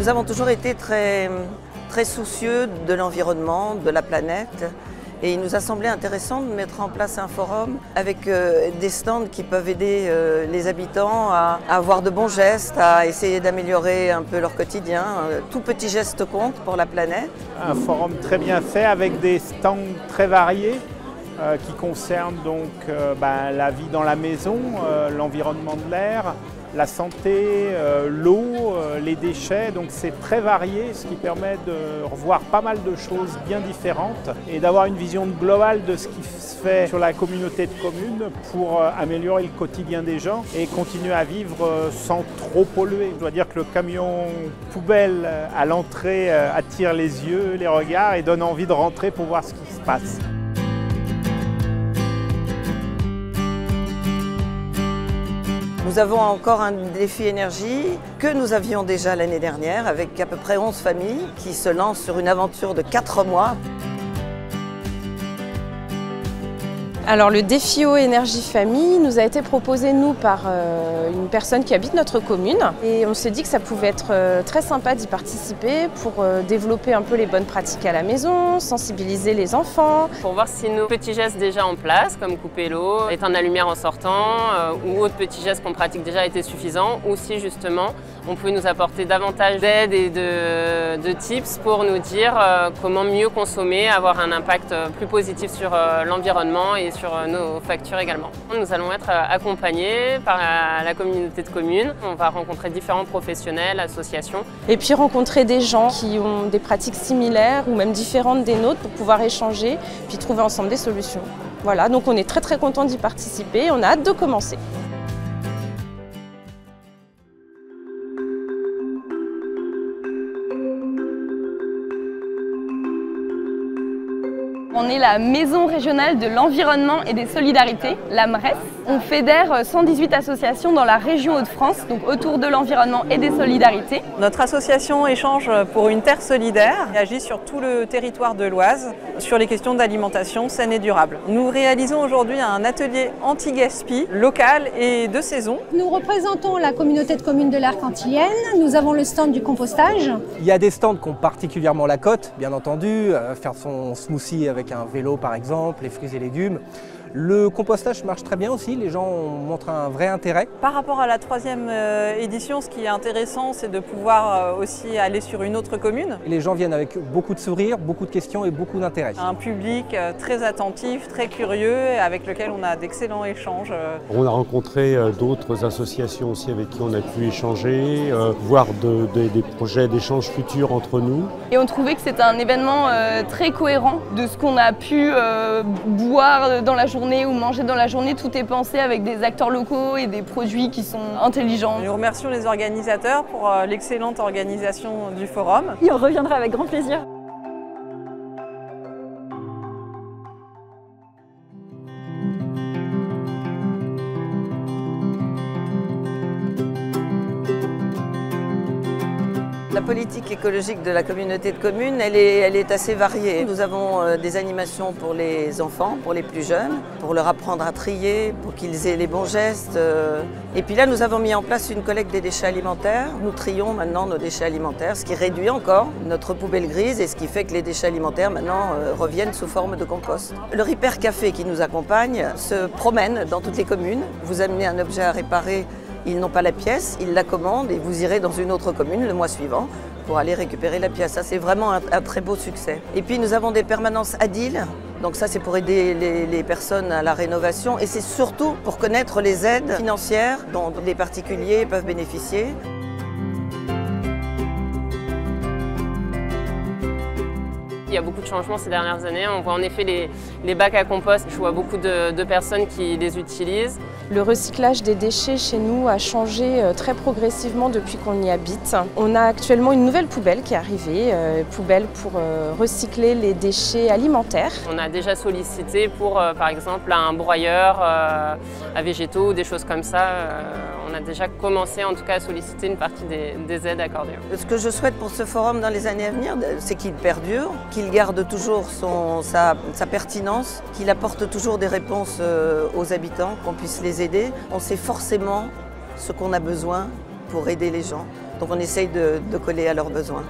Nous avons toujours été très soucieux de l'environnement, de la planète. Et il nous a semblé intéressant de mettre en place un forum avec des stands qui peuvent aider les habitants à avoir de bons gestes, à essayer d'améliorer un peu leur quotidien. Tout petit geste compte pour la planète. Un forum très bien fait avec des stands très variés qui concernent donc la vie dans la maison, l'environnement de l'air, la santé, l'eau, les déchets, donc c'est très varié, ce qui permet de revoir pas mal de choses bien différentes et d'avoir une vision globale de ce qui se fait sur la communauté de communes pour améliorer le quotidien des gens et continuer à vivre sans trop polluer. Je dois dire que le camion poubelle à l'entrée attire les yeux, les regards et donne envie de rentrer pour voir ce qui se passe. Nous avons encore un défi énergie que nous avions déjà l'année dernière avec à peu près 11 familles qui se lancent sur une aventure de 4 mois. Alors le défi eau énergie famille nous a été proposé nous par une personne qui habite notre commune et on s'est dit que ça pouvait être très sympa d'y participer pour développer un peu les bonnes pratiques à la maison, sensibiliser les enfants. Pour voir si nos petits gestes déjà en place, comme couper l'eau, éteindre la lumière en sortant ou autres petits gestes qu'on pratique déjà étaient suffisants ou si justement on pouvait nous apporter davantage d'aide et de tips pour nous dire comment mieux consommer, avoir un impact plus positif sur l'environnement et sur nos factures également. Nous allons être accompagnés par la communauté de communes. On va rencontrer différents professionnels, associations. Et puis rencontrer des gens qui ont des pratiques similaires ou même différentes des nôtres pour pouvoir échanger puis trouver ensemble des solutions. Voilà, donc on est très contents d'y participer, on a hâte de commencer. On est la Maison régionale de l'environnement et des solidarités, la MRES. On fédère 118 associations dans la région Hauts-de-France, donc autour de l'environnement et des solidarités. Notre association Échange pour une terre solidaire et agit sur tout le territoire de l'Oise sur les questions d'alimentation saine et durable. Nous réalisons aujourd'hui un atelier anti-gaspi local et de saison. Nous représentons la communauté de communes de l'Arc antilienne. Nous avons le stand du compostage. Il y a des stands qui ont particulièrement la cote, bien entendu, faire son smoothie avec un vélo par exemple, les fruits et légumes. Le compostage marche très bien aussi, les gens montrent un vrai intérêt. Par rapport à la 3e édition, ce qui est intéressant, c'est de pouvoir aussi aller sur une autre commune. Les gens viennent avec beaucoup de sourires, beaucoup de questions et beaucoup d'intérêt. Un public très attentif, très curieux, avec lequel on a d'excellents échanges. On a rencontré d'autres associations aussi avec qui on a pu échanger, voir des projets d'échange futurs entre nous. Et on trouvait que c'était un événement très cohérent de ce qu'on a pu boire dans la journée ou manger dans la journée, tout est pensé avec des acteurs locaux et des produits qui sont intelligents. Nous remercions les organisateurs pour l'excellente organisation du forum. Et on reviendra avec grand plaisir. La politique écologique de la communauté de communes, elle est assez variée. Nous avons des animations pour les enfants, pour les plus jeunes, pour leur apprendre à trier, pour qu'ils aient les bons gestes. Et puis là, nous avons mis en place une collecte des déchets alimentaires. Nous trions maintenant nos déchets alimentaires, ce qui réduit encore notre poubelle grise et ce qui fait que les déchets alimentaires maintenant reviennent sous forme de compost. Le Repair Café qui nous accompagne se promène dans toutes les communes. Vous amenez un objet à réparer. Ils n'ont pas la pièce, ils la commandent et vous irez dans une autre commune le mois suivant pour aller récupérer la pièce. Ça, c'est vraiment un très beau succès. Et puis, nous avons des permanences ADIL. Donc ça, c'est pour aider les personnes à la rénovation et c'est surtout pour connaître les aides financières dont les particuliers peuvent bénéficier. Il y a beaucoup de changements ces dernières années. On voit en effet les bacs à compost. Je vois beaucoup de personnes qui les utilisent. Le recyclage des déchets chez nous a changé très progressivement depuis qu'on y habite. On a actuellement une nouvelle poubelle qui est arrivée, poubelle pour recycler les déchets alimentaires. On a déjà sollicité pour, par exemple, un broyeur à végétaux ou des choses comme ça. On a déjà commencé en tout cas à solliciter une partie des aides accordées. Ce que je souhaite pour ce forum dans les années à venir, c'est qu'il perdure, qu'il garde toujours sa pertinence, qu'il apporte toujours des réponses aux habitants, qu'on puisse les aider. On sait forcément ce qu'on a besoin pour aider les gens. Donc on essaye de coller à leurs besoins.